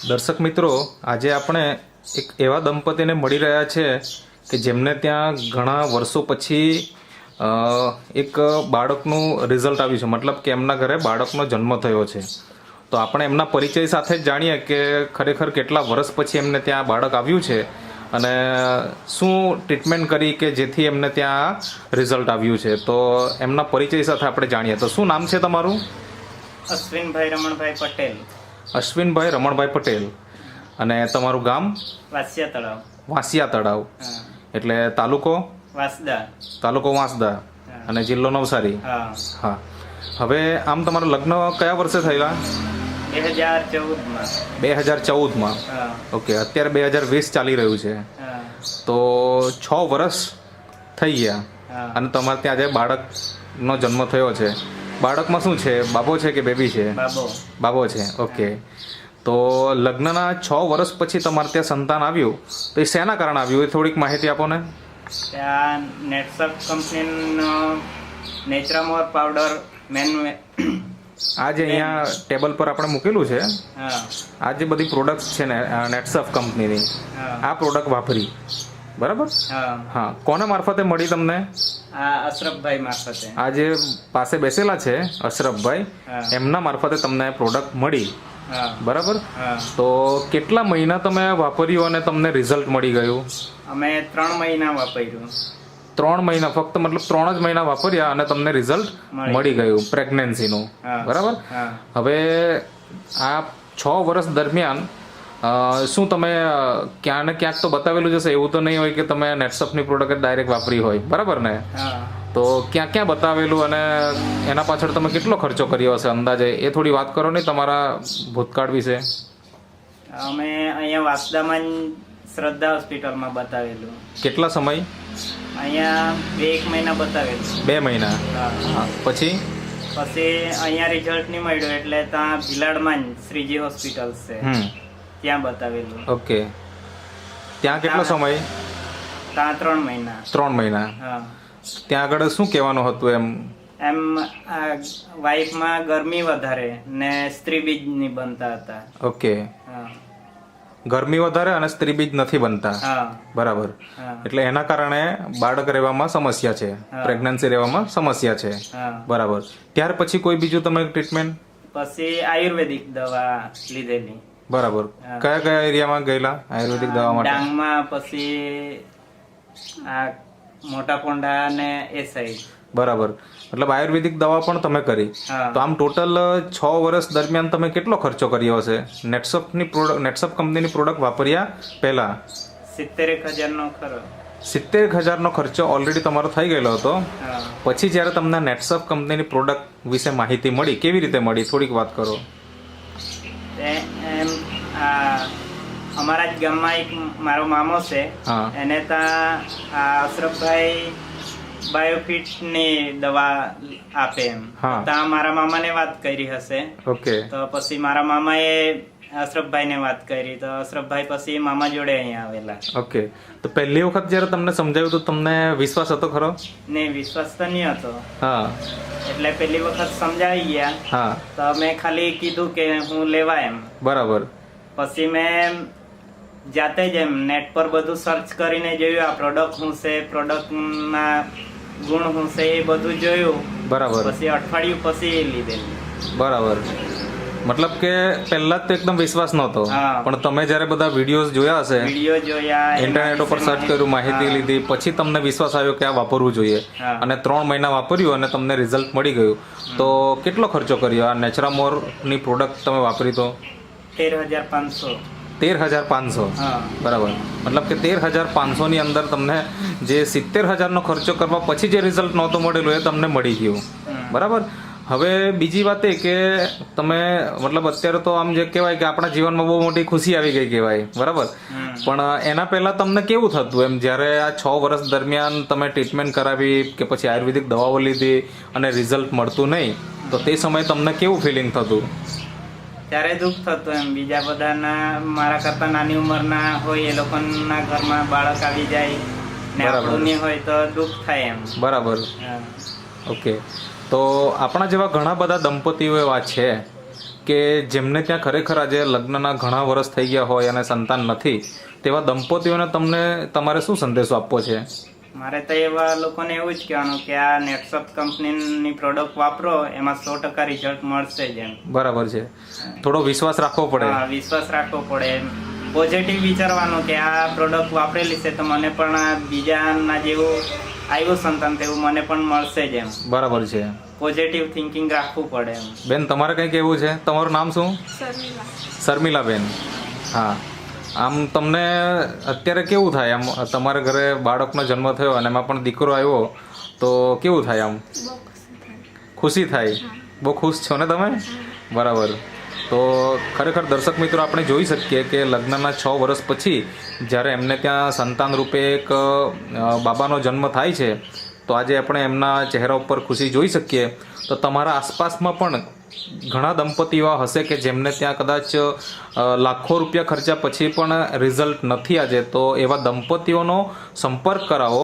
દર્શક મિત્રો, આજે આપણે એક એવા દંપતીને મળી રહ્યા છે કે જેમને ત્યાં ઘણા વર્ષો પછી એક બાળકનું રિઝલ્ટ આવ્યું છે, મતલબ કે એમના ઘરે બાળકનો જન્મ થયો છે. તો આપણે એમના પરિચય સાથે જ જાણીએ કે ખરેખર કેટલા વર્ષ પછી એમને ત્યાં બાળક આવ્યું છે અને શું ટ્રીટમેન્ટ કરી કે જેથી એમને ત્યાં રિઝલ્ટ આવ્યું છે. તો એમના પરિચય સાથે આપણે જાણીએ. તો શું નામ છે તમારું? અશ્વિનભાઈ રમણભાઈ પટેલ. અશ્વિનભાઈ રમણભાઈ પટેલ. અને તમારું ગામ? વાસિયા તળાવ. વાસિયા તળાવ. એટલે તાલુકો? વાંસદા. તાલુકો વાંસદા અને જિલ્લો નવસારી. હા. હવે આમ તમારા લગ્ન કયા વર્ષે થયેલા? 2014માં. 2014માં. ઓકે. અત્યારે 2020 ચાલી રહ્યું છે, તો 6 વર્ષ થઈ ગયા અને તમારે ત્યાં આજે બાળકનો જન્મ થયો છે. બાળકમાં શું છે? બાબો છે કે બેબી છે? બાબો છે. ઓકે. તો લગ્નના 6 વર્ષ પછી તમારે ત્યાં સંતાન આવ્યું, તો એ શેના કારણે આવ્યું એ થોડીક માહિતી આપો ને. ત્યાં નેટસપ કંપનીનો નેચરામોર પાવડર મેન આ જે અહીંયા ટેબલ પર આપણે મૂકેલું છે, આ જે બધી પ્રોડક્ટ છે ને નેટસપ કંપનીની, આ પ્રોડક્ટ વાપરી, બરાબર? હા. કોના મારફતે મળી તમને? આ અશરફભાઈ મારફતે. આ જે પાસે બેસેલા છે અશરફભાઈ, એમના મારફતે તમને પ્રોડક્ટ મળી, બરાબર? તો કેટલા મહિના તમે વાપર્યું અને તમને રિઝલ્ટ મળી ગયું? અમે 3 મહિના વાપર્યું. 3 મહિના ફક્ત, મતલબ 3 જ મહિના વાપર્યા અને તમને રિઝલ્ટ મળી ગયું પ્રેગ્નન્સીનું, બરાબર? હવે આ 6 વર્ષ દરમિયાન શું તમે ક્યાં ને ક્યાંક તો બતાવેલું જશે, એવું તો નહીં હોય કે તમે નેટસપની પ્રોડક્ટ ડાયરેક્ટ વાપરી હોય, બરાબર ને? તો ક્યાં ક્યાં બતાવેલું અને એના પાછળ તમે કેટલો ખર્ચો કર્યો હશે અંદાજે, એ થોડી વાત કરો ને તમારા ભૂતકાળ વિશે. અમે અહીંયા વાંસદામાં શ્રદ્ધા હોસ્પિટલમાં બતાવેલું. કેટલા સમય? અહીંયા 1 મહિના બતાવેલું. 2 મહિના. હા. પછી અહીંયા રિઝલ્ટ નહીં મળ્યું એટલે ત્યાં ભીલાડમાં શ્રીજી હોસ્પિટલ છે, ત્યાં બતાવેલું. ઓકે. ત્યાં કેટલો સમય? ત્યાં 3 મહિના. 3 મહિના. ત્યાં આગળ શું કહેવાનું હતું? એમ વાઈફમાં ગરમી વધારે ને સ્ત્રી બીજ નહીં બનતા હતા. ઓકે. ગરમી વધારે અને સ્ત્રી બીજ નથી બનતા, બરાબર? એટલે એના કારણે બાળક રહેવામાં સમસ્યા છે, પ્રેગ્નન્સી રહેવામાં સમસ્યા છે, બરાબર? ત્યાર પછી કોઈ બીજું તમે ટ્રીટમેન્ટ? પછી આયુર્વેદિક દવા લીધેલી. બરાબર. કયા કયા એરિયામાં ગયેલા આયુર્વેદિક દવા માટે? ડાંગમાં, પછી આ મોટા પોંડા ને એ સાઈડ. બરાબર. મતલબ આયુર્વેદિક દવા પણ તમે કરી. તો આમ ટોટલ 6 વર્ષ દરમિયાન તમે કેટલો ખર્ચો કર્યો હશે નેટસપ કંપનીની પ્રોડક્ટ વાપર્યા પહેલા? 70,000 નો ખરો. 70,000 નો ખર્ચો ઓલરેડી તમારો થઈ ગયેલો હતો. પછી જ્યારે તમને નેટસપ કંપનીની પ્રોડક્ટ વિશે માહિતી મળી, કેવી રીતે મળી, થોડીક વાત કરો. એમ અમારા જ ગામમાં એક મારો મામો છે, એને ત્યાં અશરફભાઈ બાયોફિટ ની દવા આપે એમ, ત્યાં મારા મામાને વાત કરી હશે. ઓકે. તો પછી મારા મામાએ અશરફભાઈ ને વાત કરી, તો અશરફભાઈ પછી મામા જોડે અહીંયા આવેલા. ઓકે. તો પહેલી વખત જયારે તમને સમજાવ્યું તો તમને વિશ્વાસ હતો ખરો? નહીં, વિશ્વાસ તો નહીં હતો. હા. એટલે પહેલી વખત સમજાવી ગયા, તો મેં ખાલી કીધું કે હું લેવા એમ. બરાબર. પછી મેં જાતે જ એમ નેટ પર બધું સર્ચ કરીને જોયું, આ પ્રોડક્ટ શું છે, પ્રોડક્ટના ગુણ શું છે, એ બધું જોયું. બરાબર. પછી અઠવાડિયું પછી લીધેલું. બરાબર. મતલબ કે પહેલા તો એકદમ વિશ્વાસ નહોતો, પણ તમે જ્યારે બધા વિડીયોઝ જોયા હશે, ઇન્ટરનેટ ઉપર સર્ચ કર્યું, માહિતી લીધી, પછી તમને વિશ્વાસ આવ્યો કે આ વાપરવું જોઈએ અને 3 મહિના વાપર્યું અને તમને રિઝલ્ટ મળી ગયું. તો કેટલો ખર્ચો કર્યો આ નેચરામોરની પ્રોડક્ટ તમે વાપરી? તો 13,500. 13,500. બરાબર. મતલબ કે 13,500 ની અંદર તમને જે 70,000 નો ખર્ચો કરવા પછી જે રિઝલ્ટ નહોતું મળેલું એ તમને મળી ગયું, બરાબર? હવે બીજી વાત એ કે તમે, મતલબ અત્યારે તો આમ જે કહેવાય કે આપણા જીવનમાં બહુ મોટી ખુશી આવી ગઈ કહેવાય, બરાબર? પણ એના પહેલા તમને કેવું થતું એમ, જ્યારે આ 6 વર્ષ દરમિયાન તમે ટ્રીટમેન્ટ કરાવી કે પછી આયુર્વેદિક દવાઓ લીધી અને રિઝલ્ટ મળતું નહીં, તો તે સમયે તમને કેવું ફિલિંગ થતું? ત્યારે દુઃખ થતું એમ. બીજા બધાના મારા કરતા નાની ઉંમરના હોય એ લોકોના ઘરમાં બાળક આવી જાય ને આપણું નહીં હોય તો દુઃખ થાય એમ. બરાબર. ઓકે. તો આપણા જેવા ઘણા બધા દંપતીઓ એવા છે કે જેમને ત્યાં ખરેખર આજે લગ્નના ઘણા વર્ષ થઈ ગયા હોય અને સંતાન નથી તેવા દંપતીઓને તમને તમારે શું સંદેશો આપવો છે? મારે તો એવા લોકોને એવું જ કહેવાનું કે આ નેટસપ કંપનીની પ્રોડક્ટ વાપરો, એમાં 100% રિઝલ્ટ મળશે જ એમ. બરાબર છે. થોડો વિશ્વાસ રાખવો પડે. હા, વિશ્વાસ રાખવો પડે. પોઝિટિવ વિચારવાનું કે આ પ્રોડક્ટ વાપરેલી છે તો મને પણ બીજાના જેવું આવ્યું સંતાન તેવું મને પણ મળશે જ એમ. બરાબર છે. પોઝિટિવ થિંકિંગ રાખવું પડે એમ. બેન, તમારે કંઈ કહેવું છે? તમારું નામ શું? શર્મિલા બેન. હા, આમ તમને અત્યારે કેવું થાય? આમ તમારા ઘરે બાળકનો જન્મ થયો અને એમાં પણ દીકરો આવ્યો તો કેવું થાય? આમ ખુશી થાય? બહુ ખુશ છો ને તમે? બરાબર. તો ખરેખર દર્શક મિત્રો, આપણે જોઈ શકીએ કે લગ્નના 6 વર્ષ પછી જ્યારે એમને ત્યાં સંતાન રૂપે એક બાબાનો જન્મ થાય છે તો આજે આપણે એમના ચહેરા ઉપર ખુશી જોઈ શકીએ. તો તમારા આસપાસમાં પણ ઘણા દંપતીઓ હશે કે જેમને ત્યાં કદાચ લાખો રૂપિયા ખર્ચા પછી પણ રિઝલ્ટ નથી આજે. તો એવા દંપતીઓનો સંપર્ક કરાવો.